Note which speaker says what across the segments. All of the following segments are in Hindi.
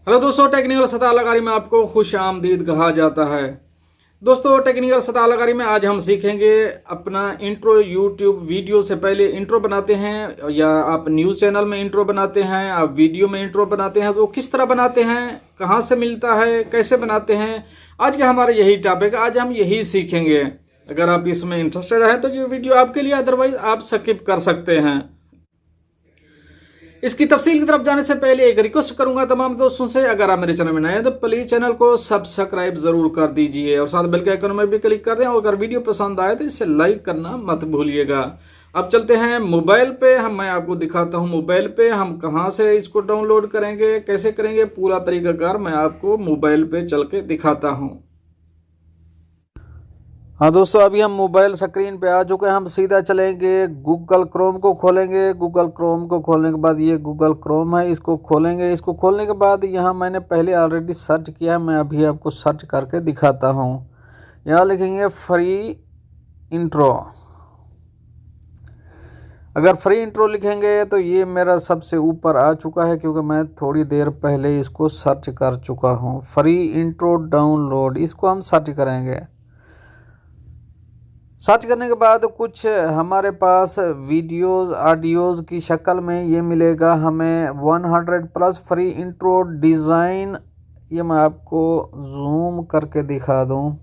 Speaker 1: हेलो दोस्तों, टेक्निकल सतह लगारी में आपको खुश आमदीद कहा जाता है। दोस्तों, टेक्निकल सतह लगारी में आज हम सीखेंगे अपना इंट्रो। यूट्यूब वीडियो से पहले इंट्रो बनाते हैं, या आप न्यूज़ चैनल में इंट्रो बनाते हैं, आप वीडियो में इंट्रो बनाते हैं, तो किस तरह बनाते हैं, कहाँ से मिलता है, कैसे बनाते हैं, आज का हमारा यही टॉपिक। आज हम यही सीखेंगे। अगर आप इसमें इंटरेस्टेड हैं तो ये वीडियो आपके लिए, अदरवाइज आप स्किप कर सकते हैं। इसकी तफसील की तरफ जाने से पहले एक रिक्वेस्ट करूंगा तमाम दोस्तों से, अगर आप मेरे चैनल में नए हैं तो प्लीज चैनल को सब्सक्राइब जरूर कर दीजिए और साथ बेल के आइकन में भी क्लिक कर दें। और अगर वीडियो पसंद आए तो इसे लाइक करना मत भूलिएगा। अब चलते हैं मोबाइल पे। मैं आपको दिखाता हूं मोबाइल पे हम कहां से इसको डाउनलोड करेंगे, कैसे करेंगे, पूरा तरीकाकार मैं आपको मोबाइल पे चल के दिखाता हूं। हाँ दोस्तों, अभी हम मोबाइल स्क्रीन पे आ चुके हैं। हम सीधा चलेंगे, गूगल क्रोम को खोलेंगे। गूगल क्रोम को खोलने के बाद ये गूगल क्रोम है, इसको खोलेंगे। इसको खोलने के बाद यहाँ मैंने पहले ऑलरेडी सर्च किया है, मैं अभी आपको सर्च करके दिखाता हूँ। यहाँ लिखेंगे फ्री इंट्रो। अगर फ्री इंट्रो लिखेंगे तो ये मेरा सबसे ऊपर आ चुका है, क्योंकि मैं थोड़ी देर पहले इसको सर्च कर चुका हूँ। फ्री इंट्रो डाउनलोड, इसको हम सर्च करेंगे। सर्च करने के बाद कुछ हमारे पास वीडियोस ऑडियोज़ की शक्ल में ये मिलेगा हमें 100+ फ्री इंट्रो डिज़ाइन। ये मैं आपको जूम करके दिखा दूं।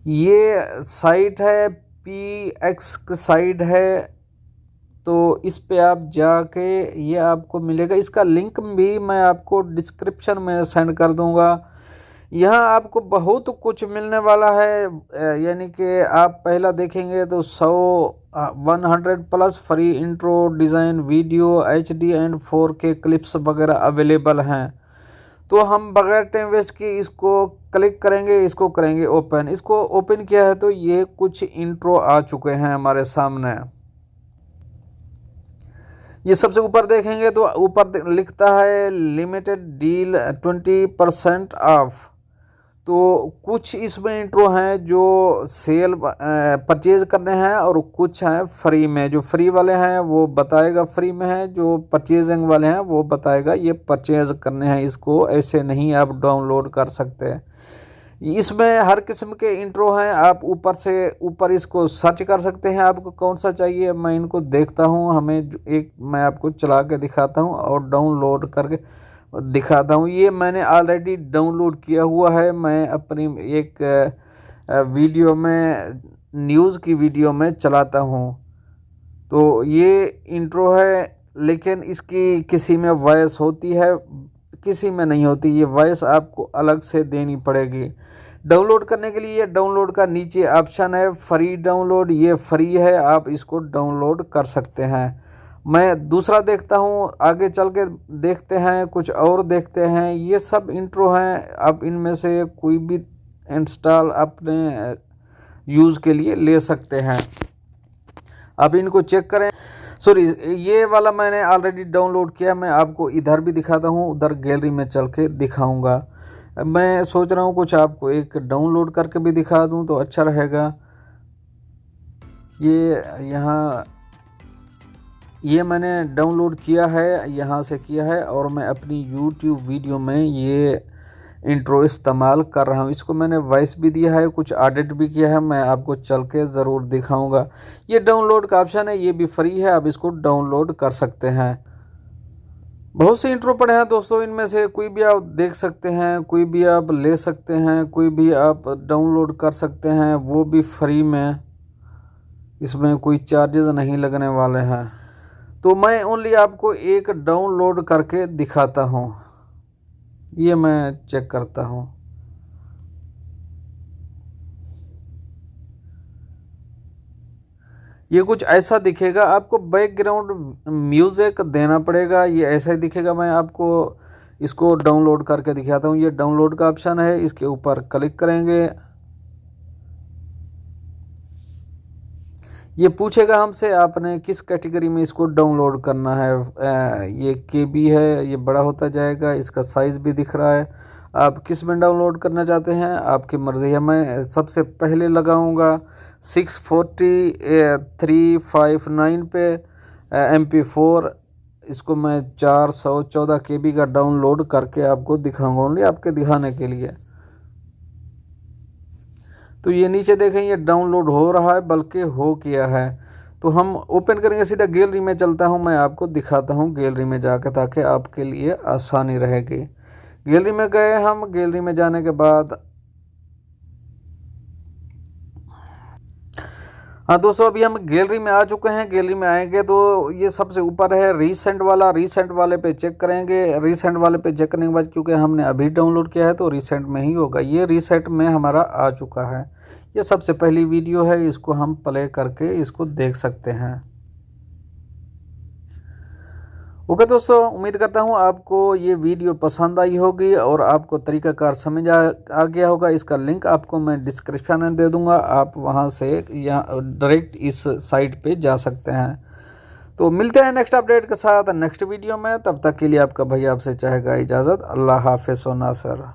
Speaker 1: ये साइट है, PX की साइट है, तो इस पे आप जाके ये आपको मिलेगा। इसका लिंक भी मैं आपको डिस्क्रिप्शन में सेंड कर दूंगा। यहाँ आपको बहुत कुछ मिलने वाला है, यानी कि आप पहला देखेंगे तो 100+ free intro design video HD and 4K clips वगैरह अवेलेबल हैं। तो हम बगैर टाइम वेस्ट किए इसको क्लिक करेंगे, इसको करेंगे ओपन। इसको ओपन किया है तो ये कुछ इंट्रो आ चुके हैं हमारे सामने। ये सबसे ऊपर देखेंगे तो ऊपर लिखता है लिमिटेड डील 20% ऑफ। तो कुछ इसमें इंट्रो हैं जो सेल परचेज करने हैं, और कुछ हैं फ्री में। जो फ्री वाले हैं वो बताएगा फ्री में है, जो परचेजिंग वाले हैं वो बताएगा ये परचेज करने हैं। इसको ऐसे नहीं आप डाउनलोड कर सकते। इसमें हर किस्म के इंट्रो हैं। आप ऊपर से ऊपर इसको सर्च कर सकते हैं, आपको कौन सा चाहिए। मैं इनको देखता हूँ, मैं आपको चला के दिखाता हूँ और डाउनलोड करके दिखाता हूँ। ये मैंने ऑलरेडी डाउनलोड किया हुआ है। मैं अपनी एक वीडियो में, न्यूज़ की वीडियो में चलाता हूँ। तो ये इंट्रो है, लेकिन इसकी किसी में वॉइस होती है, किसी में नहीं होती। ये वॉइस आपको अलग से देनी पड़ेगी। डाउनलोड करने के लिए डाउनलोड का नीचे ऑप्शन है फ्री डाउनलोड, ये फ्री है, आप इसको डाउनलोड कर सकते हैं। मैं दूसरा देखता हूँ, आगे चल के देखते हैं, कुछ और देखते हैं। ये सब इंट्रो हैं, आप इनमें से कोई भी इंस्टॉल अपने यूज़ के लिए ले सकते हैं। आप इनको चेक करें। सॉरी, ये वाला मैंने ऑलरेडी डाउनलोड किया। मैं आपको इधर भी दिखाता हूँ, उधर गैलरी में चल के दिखाऊंगा। मैं सोच रहा हूँ कुछ आपको एक डाउनलोड करके भी दिखा दूँ तो अच्छा रहेगा। ये मैंने डाउनलोड किया है, यहाँ से किया है, और मैं अपनी YouTube वीडियो में ये इंट्रो इस्तेमाल कर रहा हूँ। इसको मैंने वॉइस भी दिया है, कुछ एडिट भी किया है, मैं आपको चल के ज़रूर दिखाऊंगा। ये डाउनलोड का ऑप्शन है, ये भी फ्री है, आप इसको डाउनलोड कर सकते हैं। बहुत से इंट्रो पड़े हैं दोस्तों, इनमें से कोई भी आप देख सकते हैं, कोई भी आप ले सकते हैं, कोई भी आप डाउनलोड कर सकते हैं, वो भी फ्री में। इसमें कोई चार्जेस नहीं लगने वाले हैं। तो मैं ओनली आपको एक डाउनलोड करके दिखाता हूँ। ये मैं चेक करता हूँ। ये कुछ ऐसा दिखेगा, आपको बैकग्राउंड म्यूज़िक देना पड़ेगा। ये ऐसा ही दिखेगा। मैं आपको इसको डाउनलोड करके दिखाता हूँ। ये डाउनलोड का ऑप्शन है, इसके ऊपर क्लिक करेंगे। ये पूछेगा हमसे आपने किस कैटेगरी में इसको डाउनलोड करना है। ये KB है, ये बड़ा होता जाएगा। इसका साइज़ भी दिख रहा है। आप किस में डाउनलोड करना चाहते हैं, आपकी मर्ज़ी है। मैं सबसे पहले लगाऊंगा 64359 पे MP4 इसको मैं 414 KB का डाउनलोड करके आपको दिखाऊंगा, ओनली आपके दिखाने के लिए। तो ये नीचे देखें ये डाउनलोड हो रहा है, बल्कि हो किया है। तो हम ओपन करेंगे, सीधा गैलरी में चलता हूँ, मैं आपको दिखाता हूँ गैलरी में जाकर, ताकि आपके लिए आसानी रहेगी। गैलरी में गए हम, गैलरी में जाने के बाद हाँ दोस्तों, अभी हम गैलरी में आ चुके हैं। गैलरी में आएंगे तो ये सबसे ऊपर है रीसेंट वाला, रीसेंट वाले पे चेक करेंगे। रीसेंट वाले पे चेक करने के बाद, क्योंकि हमने अभी डाउनलोड किया है तो रीसेंट में ही होगा। ये रीसेंट में हमारा आ चुका है। ये सबसे पहली वीडियो है, इसको हम प्ले करके इसको देख सकते हैं। ओके दोस्तों, उम्मीद करता हूँ आपको ये वीडियो पसंद आई होगी और आपको तरीकाकार समझ आ गया होगा। इसका लिंक आपको मैं डिस्क्रिप्शन में दे दूँगा, आप वहाँ से या डायरेक्ट इस साइट पे जा सकते हैं। तो मिलते हैं नेक्स्ट अपडेट के साथ नेक्स्ट वीडियो में। तब तक के लिए आपका भैया आपसे चाहेगा इजाज़त। अल्लाह हाफ़िज़ व नासर।